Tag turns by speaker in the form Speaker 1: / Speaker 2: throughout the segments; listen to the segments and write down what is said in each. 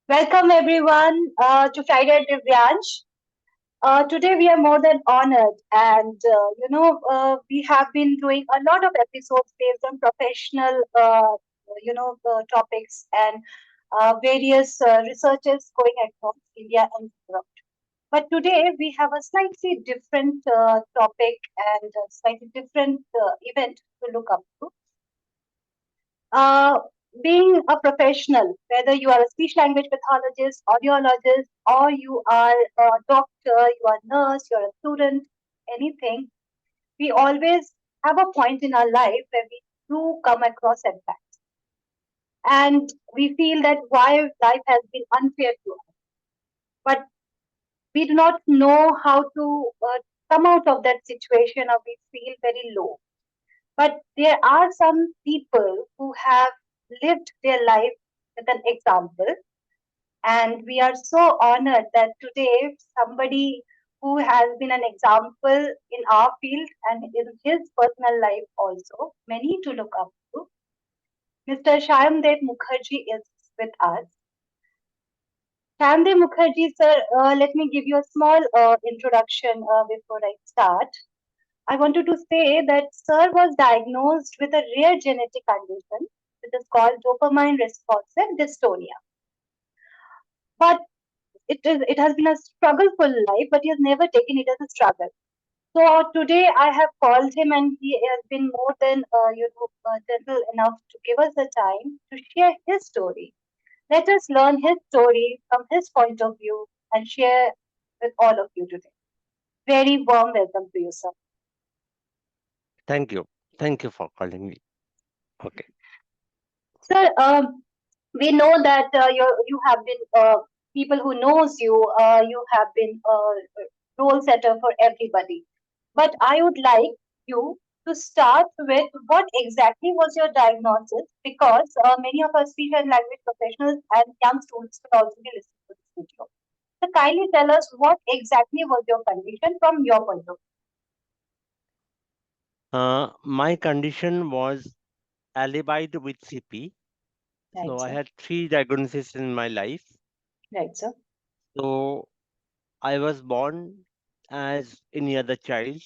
Speaker 1: Welcome everyone to Friday at Divyansh. Today we are more than honored, and we have been doing a lot of episodes based on professional, topics and various researches going across India and Europe. But today we have a slightly different topic and a slightly different event to look up to. Uh, Being a professional, whether you are a speech language pathologist, audiologist, or you are a doctor, you are a nurse, you are a student, anything, we always have a point in our life where we do come across setbacks. And we feel that why life has been unfair to us. But we do not know how to come out of that situation, or we feel very low. But there are some people who have lived their life with an example, and we are so honored that today somebody who has been an example in our field and in his personal life also, many to look up to. Mr. Sayomdev Mukherjee is with us. Sayomdev Mukherjee, sir, let me give you a small introduction before I start. I wanted to say that Sir was diagnosed with a rare genetic condition which is called dopamine responsive dystonia. But it has been a struggleful life, but he has never taken it as a struggle. So today I have called him, and he has been more than gentle enough to give us the time to share his story. Let us learn his story from his point of view and share with all of you today. Very warm welcome to you, sir.
Speaker 2: Thank you. Thank you for calling me. Okay.
Speaker 1: Sir, we know that you have been people who knows you. You have been a role setter for everybody. But I would like you to start with what exactly was your diagnosis, because many of our speech and language professionals and young students will also be listening to this video. So kindly tell us what exactly was your condition from your point of
Speaker 2: My condition was alibied with CP.
Speaker 1: view.
Speaker 2: So
Speaker 1: Right,
Speaker 2: I
Speaker 1: sir.
Speaker 2: had three diagnoses in my life.
Speaker 1: Right, sir.
Speaker 2: So I was born as any other child,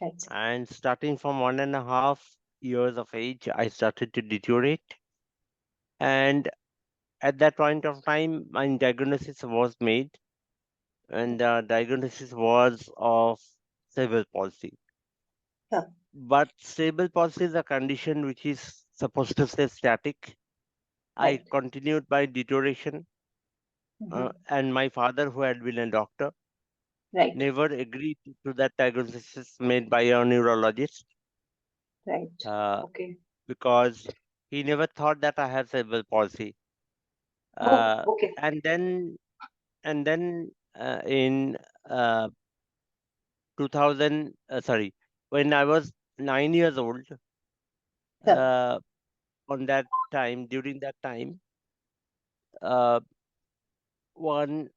Speaker 1: Right, sir.
Speaker 2: and starting from 1.5 years of age, I started to deteriorate. And at that point of time, my diagnosis was made, and the diagnosis was of cerebral palsy.
Speaker 1: Sir.
Speaker 2: But cerebral palsy is a condition which is supposed to stay static. I
Speaker 1: Right.
Speaker 2: continued my deterioration,
Speaker 1: Hmm.
Speaker 2: and my father, who had been a doctor,
Speaker 1: Right.
Speaker 2: never agreed to that diagnosis made by a neurologist,
Speaker 1: Right.
Speaker 2: uh,
Speaker 1: Okay.
Speaker 2: because he never thought that I had cerebral palsy.
Speaker 1: Oh,
Speaker 2: Uh,
Speaker 1: okay.
Speaker 2: and then, in uh, 2000, sorry, when I was 9 years old,
Speaker 1: Sir.
Speaker 2: uh, during that time, uh, one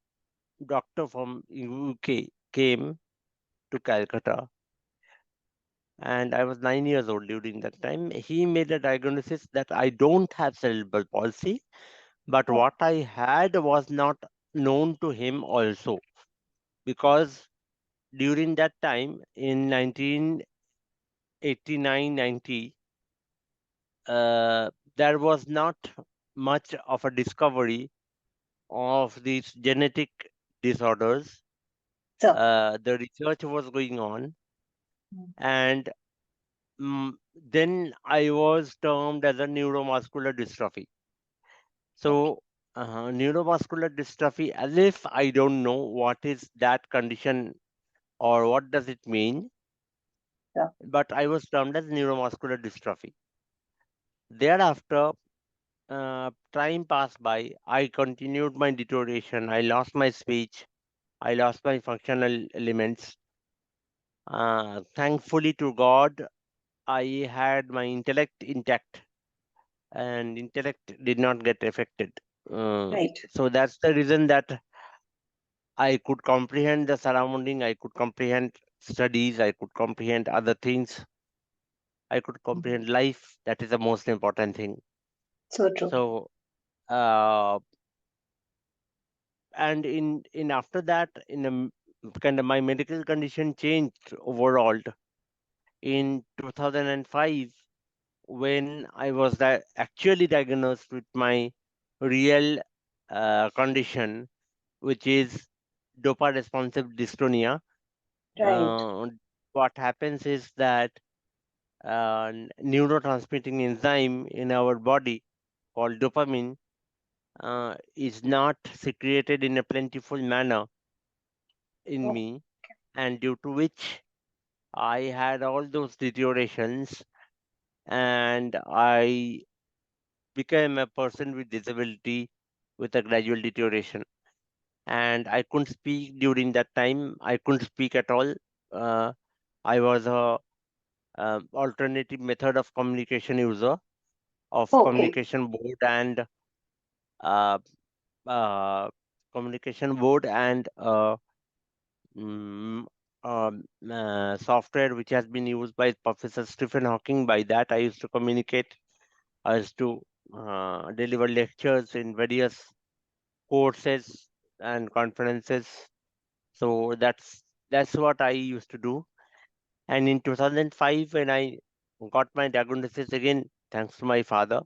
Speaker 2: doctor from UK came to Calcutta, and I was 9 years old during that time. He made a diagnosis that I don't have cerebral palsy, but
Speaker 1: Oh,
Speaker 2: what I had was not known to him also, because during that time in 1989 90, there was not much of a discovery of these genetic disorders.
Speaker 1: sir.
Speaker 2: The research was going on,
Speaker 1: Mm.
Speaker 2: and then I was termed as a neuromuscular dystrophy.
Speaker 1: Okay.
Speaker 2: So, neuromuscular dystrophy, as if I don't know what is that condition or what does it mean,
Speaker 1: Sir.
Speaker 2: but I was termed as neuromuscular dystrophy. Thereafter, time passed by. I continued my deterioration. I lost my speech. I lost my functional elements. Thankfully to God, I had my intellect intact, and intellect did not get affected.
Speaker 1: Right.
Speaker 2: So that's the reason that I could comprehend the surrounding, I could comprehend studies, I could comprehend other things, I could
Speaker 1: Mhm.
Speaker 2: comprehend life. That is the most important thing.
Speaker 1: So true.
Speaker 2: So, uh, and in after that, kind of my medical condition changed overall in 2005 when I was actually diagnosed with my real condition, which is dopamine responsive dystonia.
Speaker 1: Right.
Speaker 2: What happens is that neurotransmitting enzyme in our body called dopamine is not secreted in a plentiful manner in
Speaker 1: Oh,
Speaker 2: me, and due to which I had all those deteriorations, and I became a person with disability with a gradual deterioration. And I couldn't speak during that time. I couldn't speak at all. Uh, I was a alternative method of communication user of
Speaker 1: okay.
Speaker 2: communication board and uh, uh, mm, software which has been used by Professor Stephen Hawking. By that, I used to communicate. I used to deliver lectures in various courses and conferences. So that's what I used to do. And in 2005, when I got my diagnosis again, thanks to my father,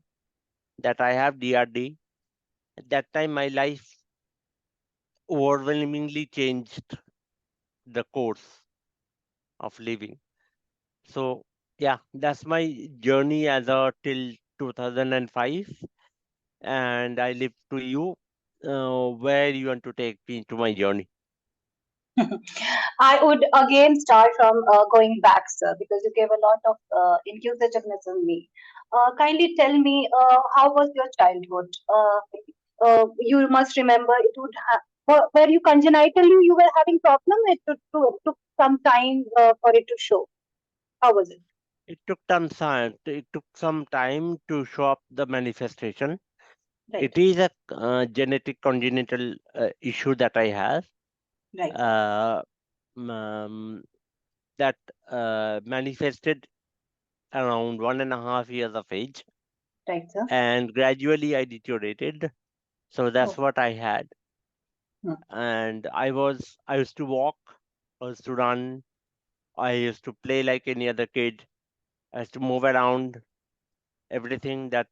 Speaker 2: that I have DRD, at that time my life overwhelmingly changed the course of living. So yeah, that's my journey as a till 2005, and I leave to you where you want to take me to my journey.
Speaker 1: I would again start from going back, sir, because you gave a lot of inquisitiveness in me. Kindly tell me, how was your childhood? You must remember it would were you congenitally you were having problem? It took some time for it to show. How was it?
Speaker 2: It took some time to show up the manifestation.
Speaker 1: Right,
Speaker 2: It is a genetic congenital issue that I have.
Speaker 1: right,
Speaker 2: Uh, um, that manifested around 1.5 years of age,
Speaker 1: right, sir.
Speaker 2: and gradually I deteriorated. So that's
Speaker 1: Oh,
Speaker 2: what I had.
Speaker 1: hmm.
Speaker 2: And I used to walk, I used to run, I used to play like any other kid, I used to move around, everything that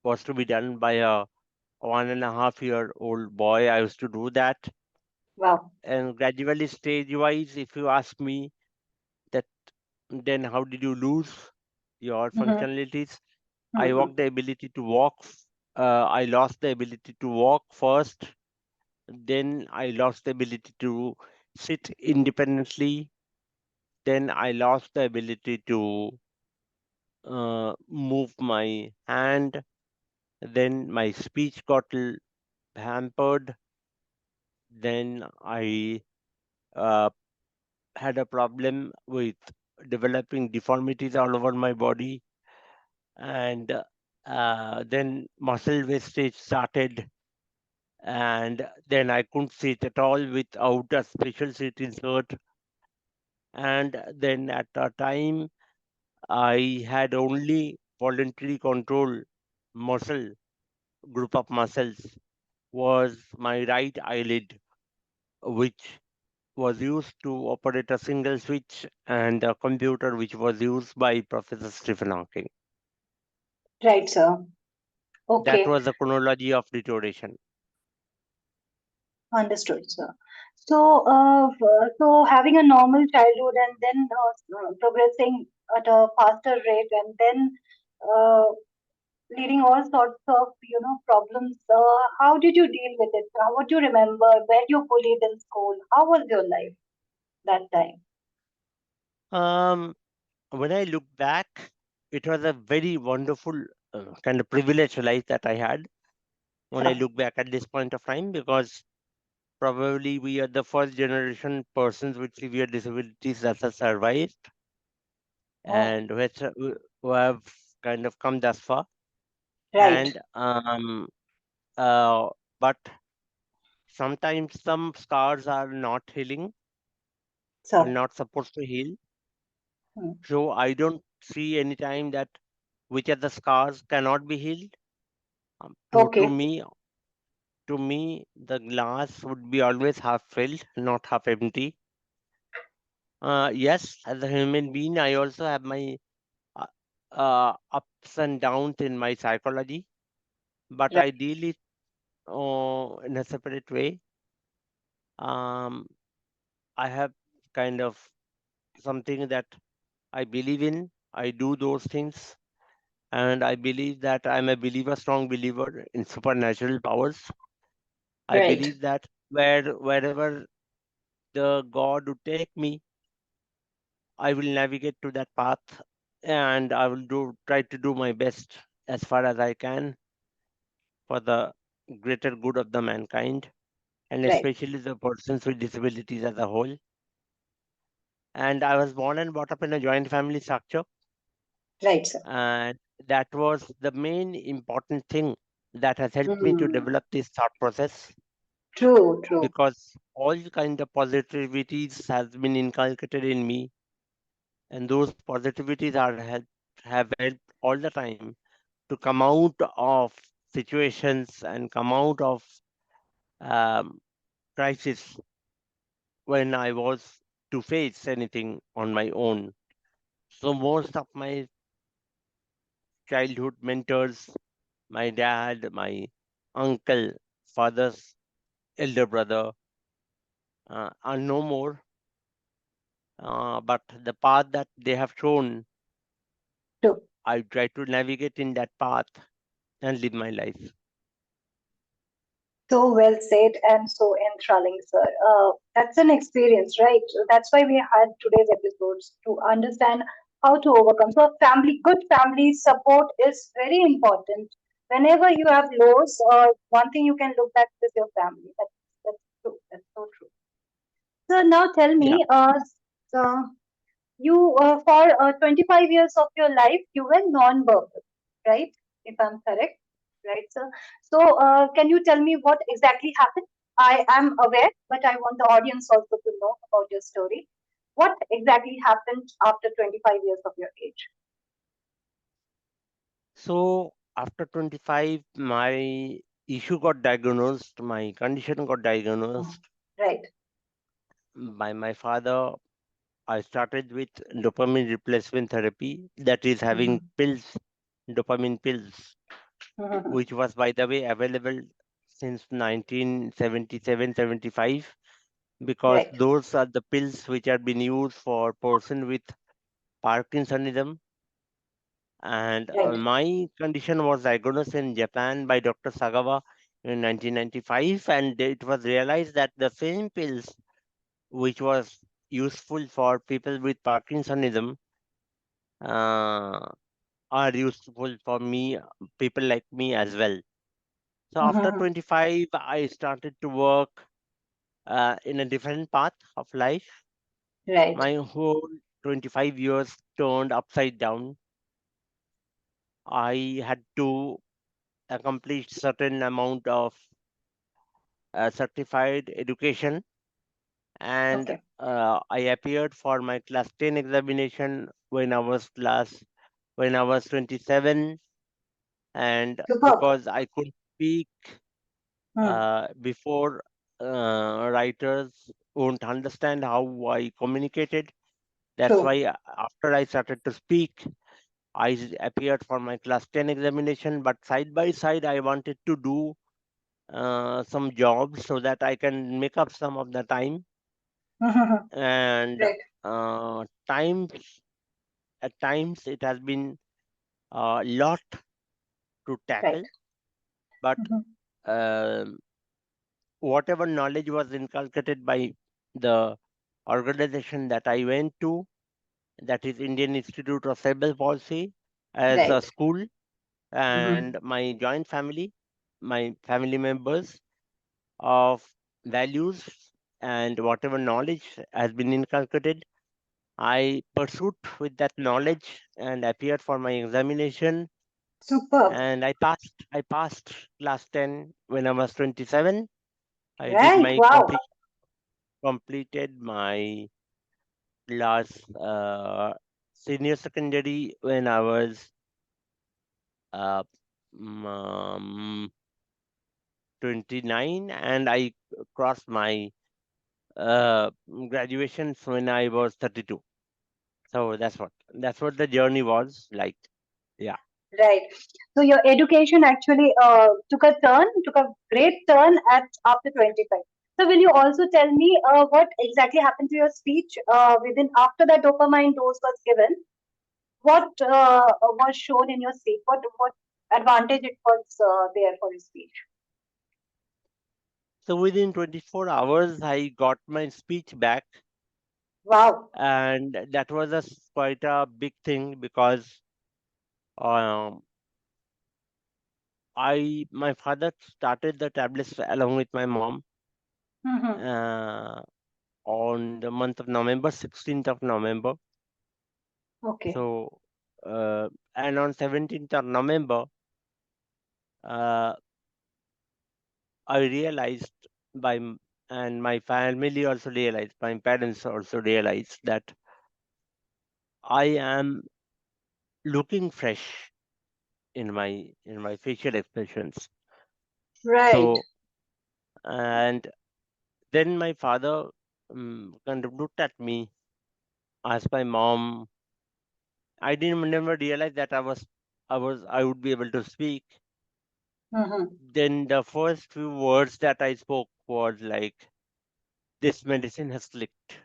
Speaker 2: was to be done by a 1.5-year-old boy. I used to do that.
Speaker 1: Wow.
Speaker 2: And gradually, stage wise, if you ask me that, then how did you lose your
Speaker 1: Mm-hmm.
Speaker 2: functionalities? I
Speaker 1: Mm-hmm.
Speaker 2: walked the ability to walk. I lost the ability to walk first. Then I lost the ability to sit independently. Then I lost the ability to move my hand. Then my speech got hampered. Then I uh, had a problem with developing deformities all over my body. And then muscle wastage started. And then I couldn't sit at all without a special seat insert. And then at a time, I had only voluntary control muscle, group of muscles, was my right eyelid, which was used to operate a single switch, and a computer which was used by Professor Stephen Hawking.
Speaker 1: Right, sir.
Speaker 2: That
Speaker 1: Okay.
Speaker 2: was the chronology of deterioration.
Speaker 1: Understood, sir. So, so having a normal childhood and then progressing at a faster rate, and then uh, leading all sorts of problems. How did you deal with it? What do you remember? Were you bullied in school? How was your life that time?
Speaker 2: Um, when I look back, it was a very wonderful kind of privileged life that I had when I
Speaker 1: Sure.
Speaker 2: look back at this point of time, because probably we are the first generation persons with severe disabilities that have survived
Speaker 1: Oh,
Speaker 2: and who have kind of come thus far.
Speaker 1: right.
Speaker 2: And uh, but sometimes some scars are not healing, are
Speaker 1: So,
Speaker 2: not supposed to heal.
Speaker 1: hmm,
Speaker 2: So I don't see any time that which are the scars cannot be healed. To
Speaker 1: okay.
Speaker 2: me, to me, the glass would be always half filled, not half empty. Yes, as a human being, I also have my uh, ups and downs in my psychology, but
Speaker 1: Right.
Speaker 2: I deal it in a separate way. Um, I have kind of something that I believe in. I do those things, and I believe that I'm a believer, strong believer in supernatural powers. I
Speaker 1: Right.
Speaker 2: believe that wherever the God would take me, I will navigate to that path, and I will try to do my best as far as I can for the greater good of the mankind, and
Speaker 1: Right.
Speaker 2: especially the persons with disabilities as a whole. And I was born and brought up in a joint family structure,
Speaker 1: Right, sir.
Speaker 2: and that was the main important thing that has helped me to
Speaker 1: Mm.
Speaker 2: develop this thought process,
Speaker 1: True, true.
Speaker 2: because all kind of positivities has been inculcated in me, and those positivities have helped all the time to come out of situations and come out of um, crisis when I was to face anything on my own. So most of my childhood mentors, my dad, my uncle, father's elder brother, are no more. But the path that they have shown,
Speaker 1: True.
Speaker 2: I try to navigate in that path and live my life.
Speaker 1: So well said and so enthralling, sir. That's an experience, right? That's why we had today's episodes to understand how to overcome. So, family, good family support is very important. Whenever you have lows, one thing you can look back is your family. That's true. That's so true. So now tell
Speaker 2: Yeah.
Speaker 1: me, uh, you for 25 years of your life you were non-verbal, right? If I'm correct, right, sir? So can you tell me what exactly happened? I am aware, but I want the audience also to know about your story. What exactly happened after 25 years of your age?
Speaker 2: So after 25, my issue got diagnosed, my condition got
Speaker 1: Mhm.
Speaker 2: diagnosed
Speaker 1: Right.
Speaker 2: by my father. I started with dopamine replacement therapy, that is having
Speaker 1: Mhm.
Speaker 2: pills, dopamine pills,
Speaker 1: Mhm.
Speaker 2: which was, by the way, available since 1977-75, because
Speaker 1: Right.
Speaker 2: those are the pills which have been used for person with Parkinsonism. And
Speaker 1: Right.
Speaker 2: my condition was diagnosed in Japan by Dr. Sagawa in 1995, and it was realized that the same pills which was useful for people with Parkinsonism uh, are useful for me, people like me as well. So after
Speaker 1: Mhm.
Speaker 2: 25, I started to work in a different path of life.
Speaker 1: Right.
Speaker 2: My whole 25 years turned upside down. I had to accomplish certain amount of certified education, and
Speaker 1: Okay.
Speaker 2: I appeared for my class 10 examination when I was 27, and
Speaker 1: Superb.
Speaker 2: because I could speak
Speaker 1: Hmm.
Speaker 2: before, writers won't understand how I communicated. That's
Speaker 1: True.
Speaker 2: why after I started to speak, appeared for my class 10 examination. But side by side, I wanted to do some jobs so that I can make up some of the time. And
Speaker 1: Right.
Speaker 2: times at times it has been a lot to
Speaker 1: Right.
Speaker 2: tackle, but
Speaker 1: Mhm.
Speaker 2: um whatever knowledge was inculcated by the organization that I went to, that is Indian Institute of Cerebral Palsy, as a
Speaker 1: Right.
Speaker 2: school,
Speaker 1: Mhm.
Speaker 2: and my family members of values and whatever knowledge has been inculcated, I pursued with that knowledge and appeared for my examination,
Speaker 1: Superb.
Speaker 2: and I passed class 10 when I was 27. I did
Speaker 1: Right.
Speaker 2: my
Speaker 1: Wow.
Speaker 2: completed my last senior secondary when I was uh, mm, um, 29, and I crossed my graduation when I was 32. So that's what the journey was like. Yeah.
Speaker 1: Right. So your education actually took a great turn at after 25. So will you also tell me what exactly happened to your speech within after that dopamine dose was given? What was shown in your speech? What advantage it was there for your speech?
Speaker 2: So within 24 hours, I got my speech back,
Speaker 1: Wow.
Speaker 2: and that was quite a big thing because um, my father started the tablets along with my mom
Speaker 1: Mm-hmm.
Speaker 2: uh, on the month of November, 16th of November.
Speaker 1: Okay.
Speaker 2: So and on 17th of November, uh, I realized and my family also realized, my parents also realized that I am looking fresh in my facial expressions.
Speaker 1: Right.
Speaker 2: So and then my father kind of looked at me, asked my mom. I didn't never realize that I would be able to speak.
Speaker 1: Mm-hmm.
Speaker 2: Then the first few words that I spoke was like, "This medicine has clicked."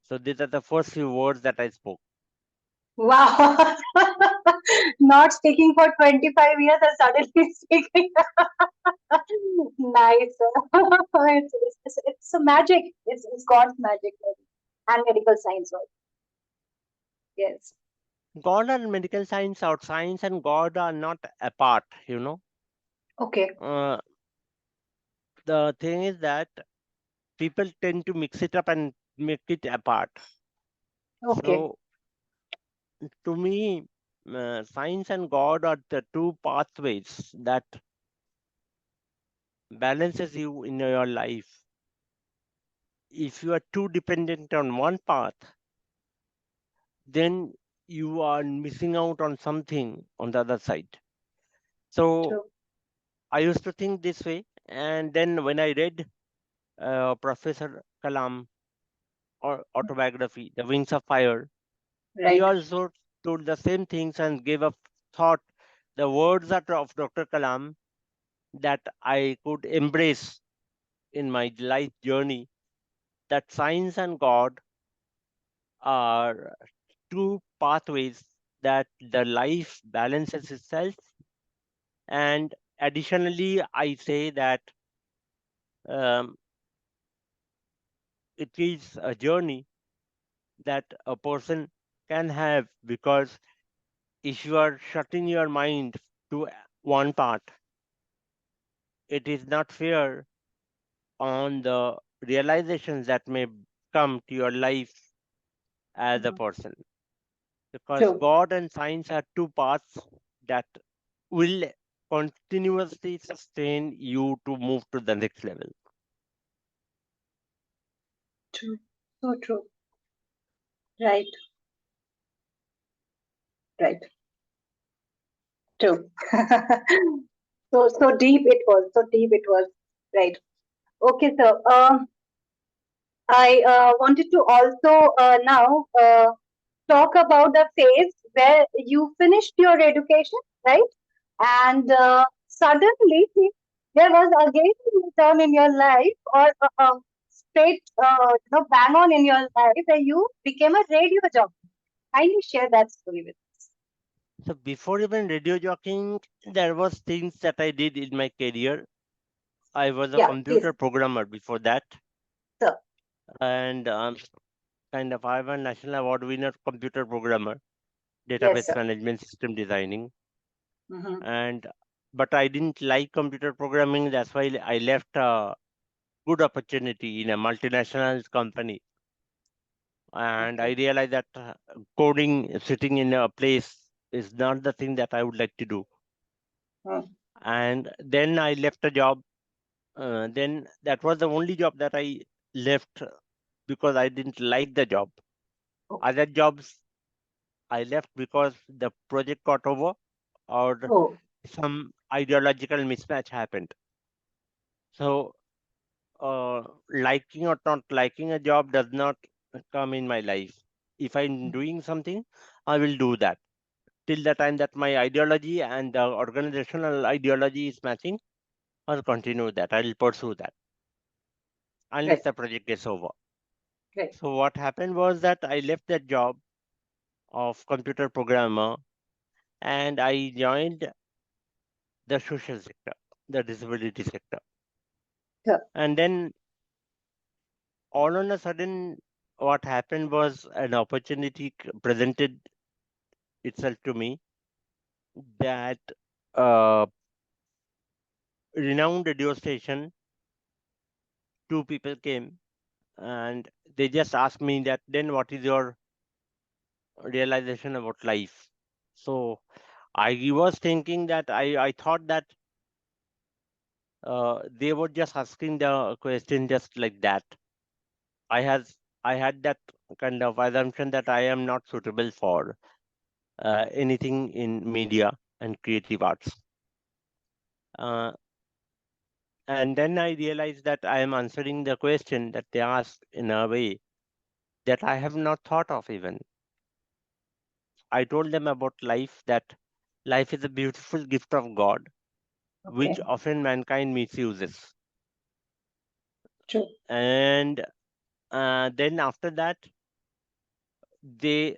Speaker 2: So these are the first few words that I spoke.
Speaker 1: Wow. Not speaking for 25 years and suddenly speaking. Nice. It's a magic. It's God's magic and medical science also. Yes.
Speaker 2: God and medical science, or science and God are not apart.
Speaker 1: Okay.
Speaker 2: Uh, the thing is that people tend to mix it up and make it apart.
Speaker 1: Okay.
Speaker 2: So to me, science and God are the two pathways that balances you in your life. If you are too dependent on one path, then you are missing out on something on the other side. So
Speaker 1: True.
Speaker 2: I used to think this way, and then when I read Professor Kalam or autobiography, The Wings of Fire, he
Speaker 1: Right.
Speaker 2: also told the same things and gave a thought, the words of Dr. Kalam that I could embrace in my life journey, that science and God are two pathways that the life balances itself. And additionally, I say that um, it is a journey that a person can have, because if you are shutting your mind to one part, it is not fair on the realizations that may come to your life as a
Speaker 1: Mhm.
Speaker 2: person, because
Speaker 1: True.
Speaker 2: God and science are two paths that will continuously sustain you to move to the next level.
Speaker 1: True. So true. Right. Right. True. So deep it was. So deep it was. Right. Okay, sir. I wanted to also now talk about the phase where you finished your education, right? And suddenly there was again a turn in your life, or straight, bang on in your life, where you became a radio jockey. Kindly share that story with us.
Speaker 2: So before even radio jockeying, there was things that I did in my career. I was a
Speaker 1: Yeah, please,
Speaker 2: computer programmer before that,
Speaker 1: sir.
Speaker 2: and kind of I was national award winner computer programmer,
Speaker 1: Yes,
Speaker 2: database
Speaker 1: sir.
Speaker 2: management system designing,
Speaker 1: Mm-hmm.
Speaker 2: and but I didn't like computer programming. That's why I left a good opportunity in a multinational company, and I
Speaker 1: Okay.
Speaker 2: realized that coding, sitting in a place, is not the thing that I would like to do.
Speaker 1: Mm.
Speaker 2: And then I left a job. Then that was the only job that I left because I didn't like the job.
Speaker 1: Okay.
Speaker 2: Other jobs I left because the project got over or
Speaker 1: Oh,
Speaker 2: some ideological mismatch happened. So liking or not liking a job does not come in my life. If I'm doing something, I will do that till the time that my ideology and the organizational ideology is matching. I'll continue that. I'll pursue that unless
Speaker 1: Right.
Speaker 2: the project gets over.
Speaker 1: Right.
Speaker 2: So what happened was that I left that job of computer programmer and I joined the social sector, the disability sector.
Speaker 1: Yeah.
Speaker 2: And then all on a sudden, what happened was an opportunity presented itself to me that uh, renowned radio station, two people came and they just asked me that then what is your realization about life? So I was thinking that I thought that they were just asking the question just like that. I has I had that kind of assumption that I am not suitable for anything in media and creative arts. Uh, and then I realized that I am answering the question that they asked in a way that I have not thought of even. I told them about life, that life is a beautiful gift of God, which
Speaker 1: Okay.
Speaker 2: often mankind misuses.
Speaker 1: True.
Speaker 2: And then after that, the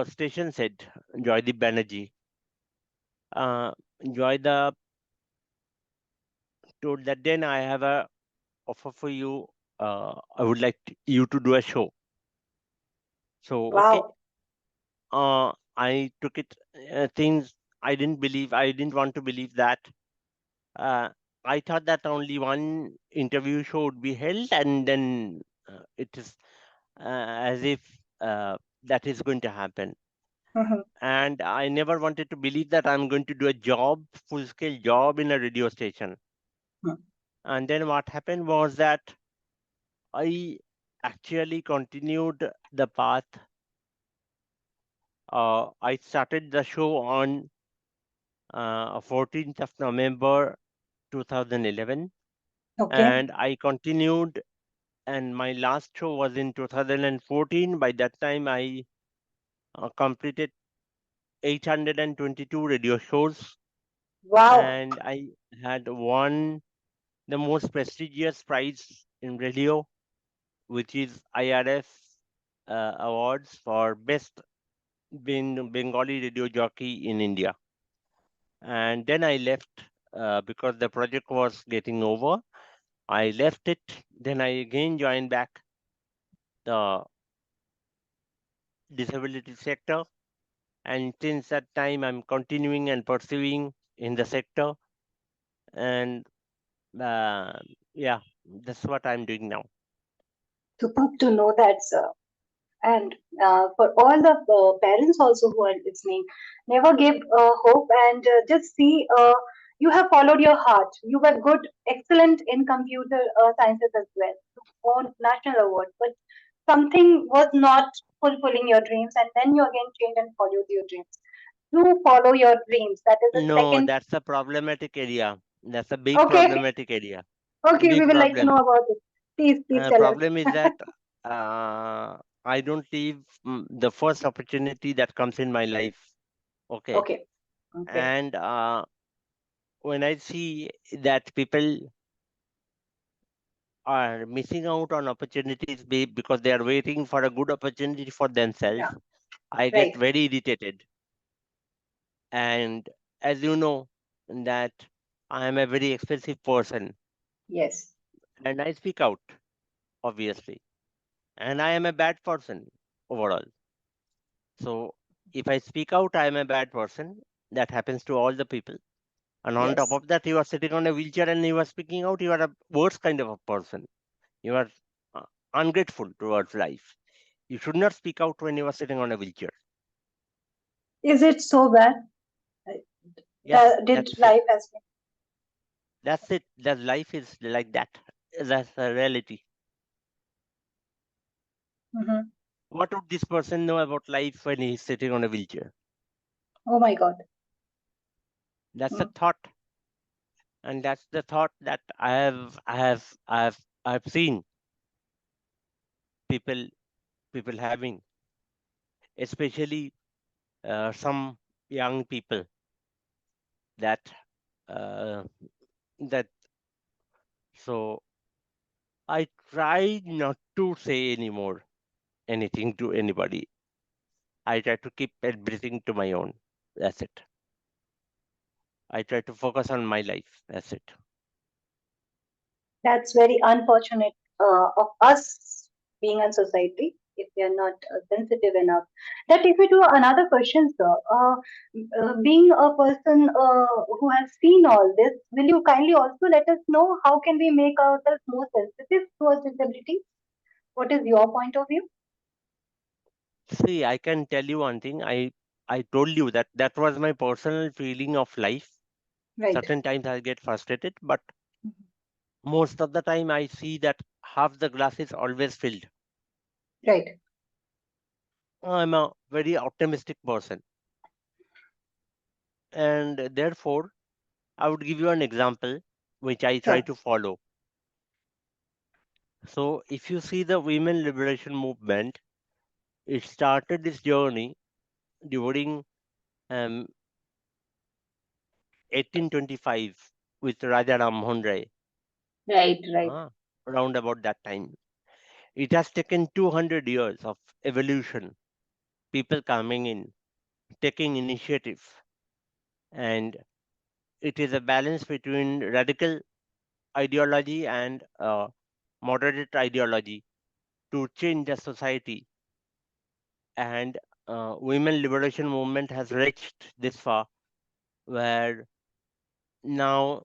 Speaker 2: station said, Joydeep Banerjee, uh, Joyda told that then I have a offer for you. I would like you to do a show. So okay,
Speaker 1: Wow.
Speaker 2: I took it. Things I didn't want to believe that. Uh, I thought that only one interview show would be held, and then it is as if that is going to happen.
Speaker 1: Mm-hmm.
Speaker 2: And I never wanted to believe that I'm going to do a job, full scale job in a radio station. And then what happened was that I actually continued the path. I started the show on 14th of November 2011,
Speaker 1: Okay.
Speaker 2: and I continued. And my last show was in 2014. By that time, I completed 822 radio shows,
Speaker 1: Wow.
Speaker 2: and I had won the most prestigious prize in radio, which is IRF awards for best Bengali radio jockey in India. And then I left because the project was getting over. I left it. Then I again joined back the disability sector. And since that time, I'm continuing and pursuing in the sector. And uh, yeah, that's what I'm doing now.
Speaker 1: Superb to know that, sir. And for all the parents also who are listening, never give hope and just see you have followed your heart. You were good, excellent in computer sciences as well. You won national award, but something was not fulfilling your dreams, and then you again changed and followed your dreams. You follow your dreams. That is the
Speaker 2: No,
Speaker 1: second.
Speaker 2: that's a problematic area. That's a big
Speaker 1: Okay,
Speaker 2: problematic area.
Speaker 1: okay, we
Speaker 2: Big
Speaker 1: would like to know
Speaker 2: problem.
Speaker 1: about it. Please tell us.
Speaker 2: Problem is that I don't leave the first opportunity that comes in my life. Okay.
Speaker 1: Okay, okay,
Speaker 2: And when I see that people are missing out on opportunities because they are waiting for a good opportunity for themselves,
Speaker 1: yeah,
Speaker 2: I get
Speaker 1: right,
Speaker 2: very irritated. And as you know, that I am a very expensive person
Speaker 1: yes,
Speaker 2: and I speak out, obviously. And I am a bad person overall. So if I speak out, I am a bad person. That happens to all the people. And on top
Speaker 1: yes.
Speaker 2: of that, you are sitting on a wheelchair and you are speaking out, you are a worse kind of a person. You are uh, ungrateful towards life. You should not speak out when you are sitting on a wheelchair.
Speaker 1: Is it so bad?
Speaker 2: Yes,
Speaker 1: Did
Speaker 2: that's it.
Speaker 1: life has been?
Speaker 2: That's it. That life is like that. That's the reality.
Speaker 1: Hmm.
Speaker 2: What would this person know about life when he is sitting on a wheelchair?
Speaker 1: Oh my God.
Speaker 2: That's a
Speaker 1: Mm.
Speaker 2: thought. And that's the thought that I've seen people people having, especially some young people that uh, that so I try not to say anymore anything to anybody. I try to keep everything to my own. That's it. I try to focus on my life. That's it.
Speaker 1: That's very unfortunate of us being in society if we are not sensitive enough. That if we do another question, sir, being a person who has seen all this, will you kindly also let us know how can we make ourselves more sensitive towards disability? What is your point of view?
Speaker 2: See, I can tell you one thing. I told you that that was my personal feeling of life.
Speaker 1: Right.
Speaker 2: Certain times I get frustrated, but most of the time I see that half the glass is always filled.
Speaker 1: Right.
Speaker 2: I'm a very optimistic person, and therefore I would give you an example which I try
Speaker 1: Sure.
Speaker 2: to follow. So, if you see the women liberation movement, it started this journey during um, 1825 with Raja Ram Mohan Rai,
Speaker 1: Right. Right.
Speaker 2: uh, around about that time. It has taken 200 years of evolution, people coming in, taking initiative, and it is a balance between radical ideology and moderate ideology to change the society. And women liberation movement has reached this far, where now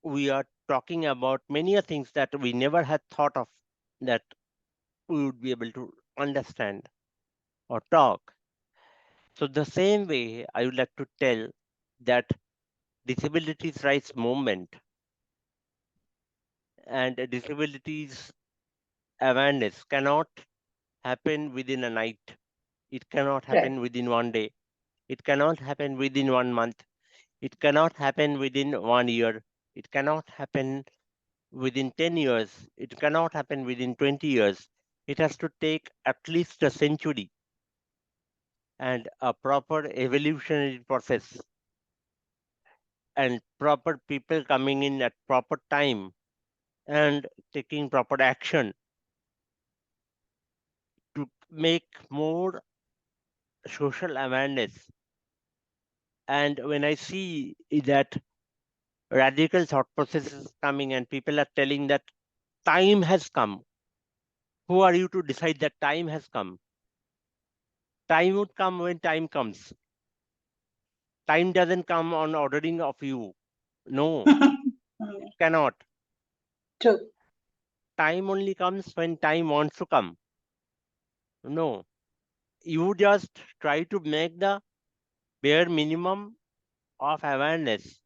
Speaker 2: we are talking about many things that we never had thought of, that we would be able to understand or talk. So the same way I would like to tell that disabilities rights movement and disabilities awareness cannot happen within a night. It cannot
Speaker 1: Right.
Speaker 2: happen within one day. It cannot happen within 1 month. It cannot happen within 1 year. It cannot happen within 10 years. It cannot happen within 20 years. It has to take at least a century and a proper evolutionary process and proper people coming in at proper time and taking proper action to make more social awareness. And when I see that radical thought processes coming and people are telling that time has come, who are you to decide that time has come? Time would come when time comes. Time doesn't come on ordering of you. No, it
Speaker 1: Mm,
Speaker 2: cannot.
Speaker 1: true.
Speaker 2: Time only comes when time wants to come. No, you just try to make the bare minimum of awareness,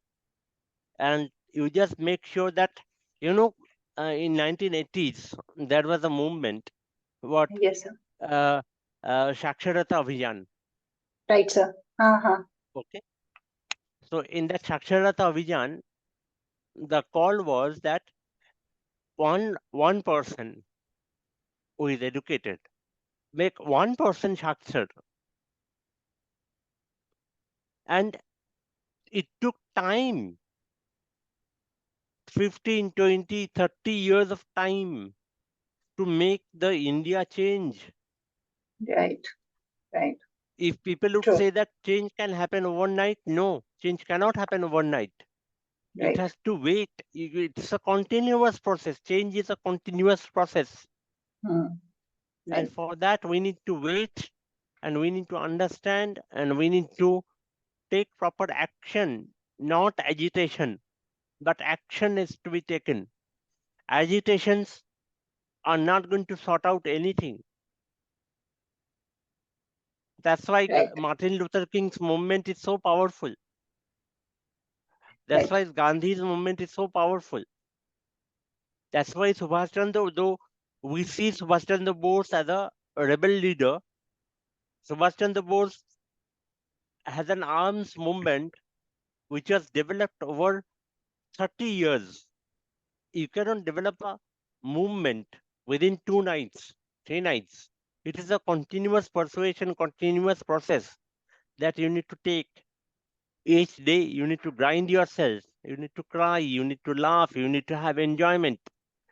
Speaker 2: and you just make sure that you know in 1980s there was a movement, what
Speaker 1: Yes, sir.
Speaker 2: uh, Saksharata Abhiyan.
Speaker 1: Right, sir. Uh-huh.
Speaker 2: Okay, so in that Saksharata Abhiyan, the call was that one person who is educated make one person Sakshar, and it took time, 15, 20, 30 years of time to make the India change.
Speaker 1: Right. Right.
Speaker 2: If people would
Speaker 1: True.
Speaker 2: say that change can happen overnight, no, change cannot happen overnight. It
Speaker 1: Right.
Speaker 2: has to wait. It's a continuous process. Change is a continuous process.
Speaker 1: Hmm.
Speaker 2: And
Speaker 1: Right.
Speaker 2: for that, we need to wait and we need to understand and we need to take proper action, not agitation, but action is to be taken. Agitations are not going to sort out anything. That's why
Speaker 1: Right.
Speaker 2: Martin Luther King's movement is so powerful. That's
Speaker 1: Right.
Speaker 2: why Gandhi's movement is so powerful. That's why Subhash Chandra, though we see Subhash Chandra Bose as a rebel leader, Subhash Chandra Bose has an arms movement which was developed over 30 years. You cannot develop a movement within 2 nights, 3 nights. It is a continuous persuasion, continuous process that you need to take. Each day, you need to grind yourself. You need to cry. You need to laugh. You need to have enjoyment.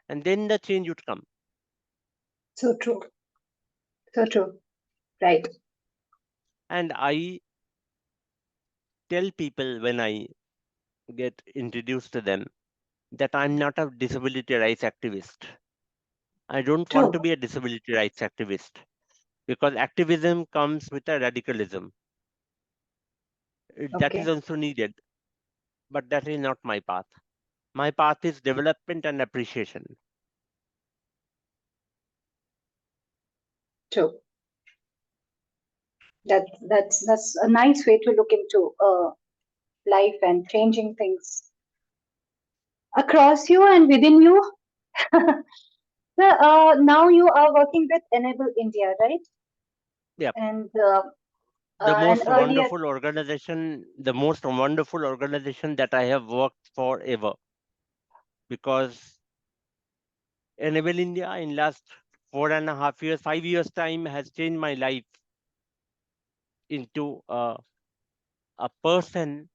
Speaker 2: And then the change would come.
Speaker 1: So true. So true. Right.
Speaker 2: And I tell people when I get introduced to them that I'm not a disability rights activist. I don't want
Speaker 1: True.
Speaker 2: to be a disability rights activist because activism comes with a radicalism. That is
Speaker 1: Okay.
Speaker 2: also needed, but that is not my path. My path is development and appreciation.
Speaker 1: True. That's a nice way to look into life and changing things across you and within you. So, now you are working with Enable India, right?
Speaker 2: Yeah,
Speaker 1: And
Speaker 2: the
Speaker 1: and
Speaker 2: most
Speaker 1: earlier,
Speaker 2: wonderful organization, the most wonderful organization that I have worked for ever, because Enable India in last 4.5 years, 5 years time has changed my life into a person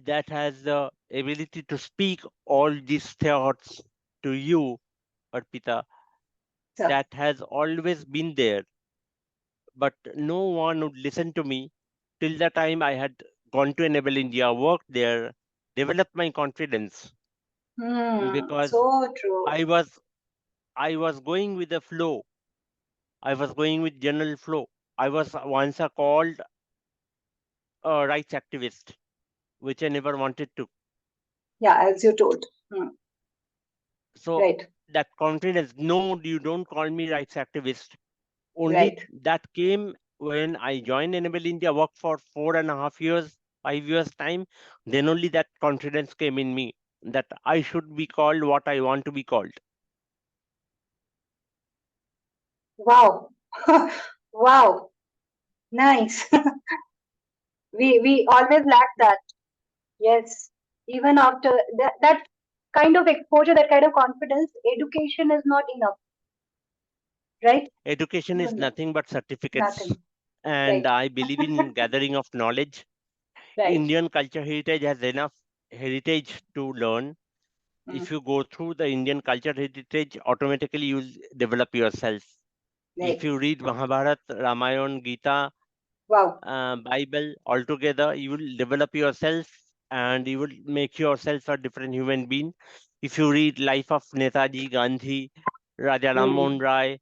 Speaker 2: that has the ability to speak all these thoughts to you, Arpita,
Speaker 1: so,
Speaker 2: that has always been there, but no one would listen to me till the time I had gone to Enable India, worked there, developed my confidence, because
Speaker 1: so true.
Speaker 2: I was I was going with the flow. I was going with general flow. I was once a called rights activist, which I never wanted to.
Speaker 1: Yeah, as you told. Hmm.
Speaker 2: So
Speaker 1: Right.
Speaker 2: that confidence, no, you don't call me rights activist. Only
Speaker 1: Right.
Speaker 2: that came when I joined Enable India, worked for 4.5 years, 5 years time. Then only that confidence came in me that I should be called what I want to be called.
Speaker 1: Wow. Wow. Nice. We always lack that. Yes. Even after that kind of exposure, that kind of confidence, education is not enough, right?
Speaker 2: Education is
Speaker 1: Even
Speaker 2: nothing but certificates.
Speaker 1: nothing.
Speaker 2: And
Speaker 1: Right.
Speaker 2: I believe in gathering of knowledge.
Speaker 1: Right.
Speaker 2: Indian culture heritage has enough heritage to learn.
Speaker 1: Mm.
Speaker 2: If you go through the Indian culture heritage, automatically you'll develop yourself. If
Speaker 1: Right.
Speaker 2: you read Mahabharata, Ramayana, Gita,
Speaker 1: Wow.
Speaker 2: Bible altogether, you will develop yourself and you will make yourself a different human being. If you read life of Netaji, Gandhi, Raja Ram Mohan
Speaker 1: Mm.
Speaker 2: Rai,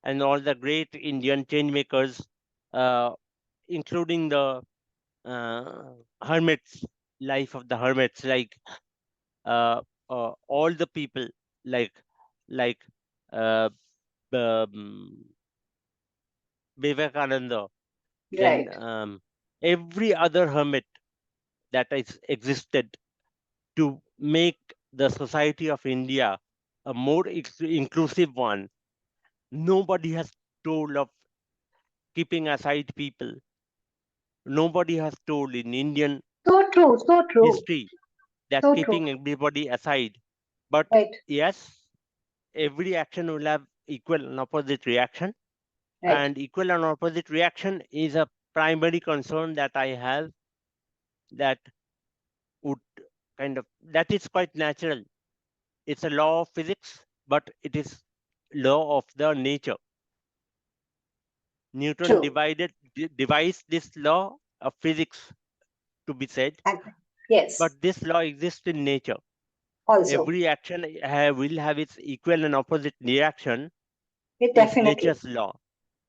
Speaker 2: and all the great Indian change makers, uh, including the uh, hermits, life of the hermits, like uh, all the people, like like uh, um, Vivekananda, then
Speaker 1: Right.
Speaker 2: every other hermit that has existed to make the society of India a more inclusive one. Nobody has told of keeping aside people. Nobody has told in Indian
Speaker 1: So true. So true.
Speaker 2: history that
Speaker 1: So true.
Speaker 2: keeping everybody aside. But
Speaker 1: Right.
Speaker 2: yes, every action will have equal and opposite reaction.
Speaker 1: Right.
Speaker 2: And equal and opposite reaction is a primary concern that I have, that would kind of, that is quite natural. It's a law of physics, but it is law of the nature. Newton
Speaker 1: True.
Speaker 2: devised this law of physics to be said,
Speaker 1: Agree. Yes.
Speaker 2: but this law exists in nature.
Speaker 1: Also.
Speaker 2: Every action will have its equal and opposite reaction,
Speaker 1: It
Speaker 2: is
Speaker 1: definitely.
Speaker 2: nature's law.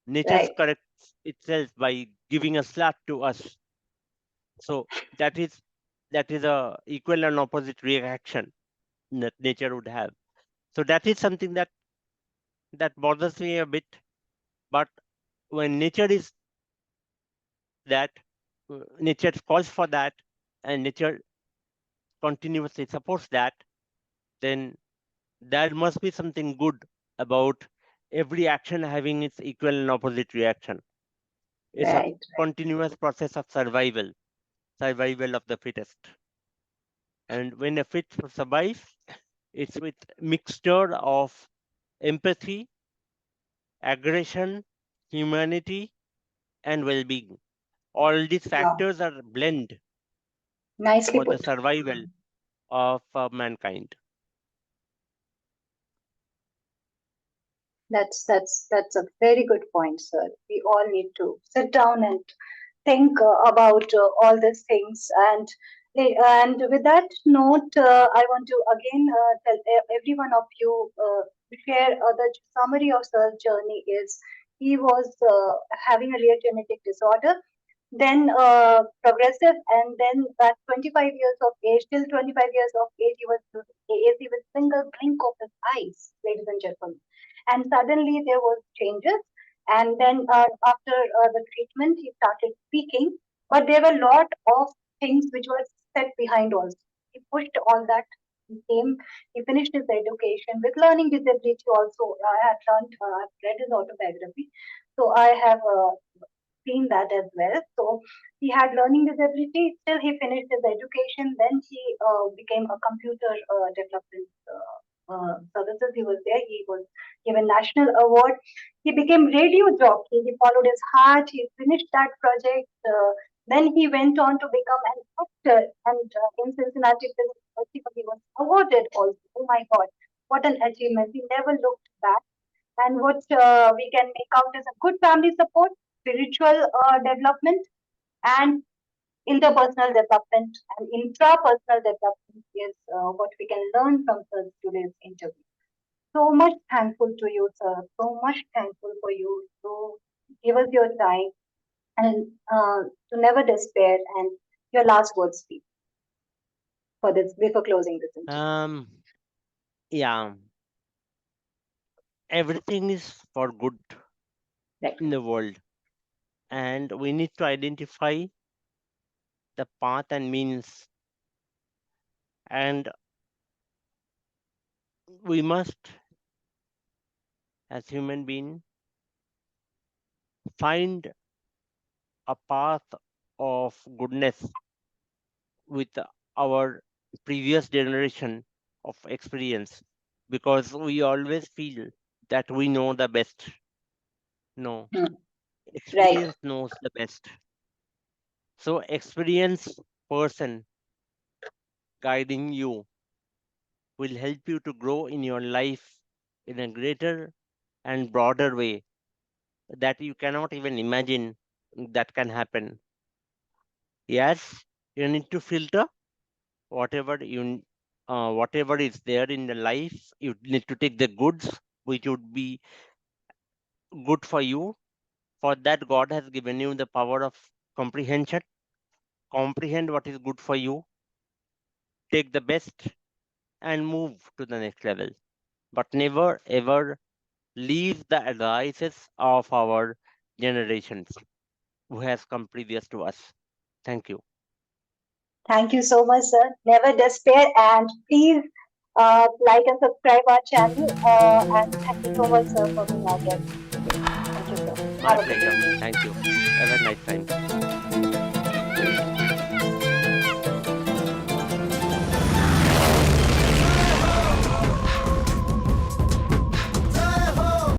Speaker 2: Nature
Speaker 1: Right.
Speaker 2: corrects itself by giving a slap to us. So that is that is a equal and opposite reaction that nature would have. So that is something that bothers me a bit. But when nature is that, nature calls for that, and nature continuously supports that, then there must be something good about every action having its equal and opposite reaction. It's a
Speaker 1: Right.
Speaker 2: continuous process of survival. survival of the fittest. And when a fit survives, it's with mixture of empathy, aggression, humanity, and well-being. All these
Speaker 1: Wow.
Speaker 2: factors are blend
Speaker 1: Nicely
Speaker 2: for the
Speaker 1: put.
Speaker 2: survival of mankind.
Speaker 1: That's a very good point, sir. We all need to sit down and think about all these things. And with that note, I want to again tell every one of you share the summary of sir's journey is he was having a rare genetic disorder, then progressive, and then at 25 years of age, till 25 years of age, he was using AAC with single blink of his eyes, ladies and gentlemen. And suddenly there was changes, and then after the treatment, he started speaking, but there were a lot of things which were set behind also. He pushed all that. He came, he finished his education with learning disability also. I had learned, I've read his autobiography. So I have seen that as well. So he had learning disability. Still, he finished his education. Then he became a computer development services. He was there. He was given national award. He became radio jockey. He followed his heart. He finished that project. Then he went on to become an actor. And in Cincinnati Film Festival, he was awarded also. Oh my God, what an achievement! He never looked back. And what we can make out is a good family support, spiritual development, and interpersonal development and intrapersonal development is what we can learn from today's interview. So much thankful to you, sir. So much thankful for you to give us your time and to never despair. And your last words, please, for this before closing this interview.
Speaker 2: Yeah, everything is for good
Speaker 1: Right.
Speaker 2: in the world, and we need to identify the path and means, and we must, as human being, find a path of goodness with our previous generation of experience, because we always feel that we know the best. No,
Speaker 1: Hmm. Right.
Speaker 2: experience knows the best. So, experienced person guiding you will help you to grow in your life in a greater and broader way that you cannot even imagine that can happen. Yes, you need to filter whatever whatever is there in the life. You need to take the goods which would be good for you. For that, God has given you the power of comprehension. Comprehend what is good for you, take the best, and move to the next level. But never ever leave the advices of our generations who has come previous to us. Thank you.
Speaker 1: Thank you so much, sir. Never despair, and please like and subscribe our channel. And thank you so much, sir, for being our guest today. Thank you, sir.
Speaker 2: My
Speaker 1: Have a good
Speaker 2: pleasure.
Speaker 1: day.
Speaker 2: Thank you. Have a nice time.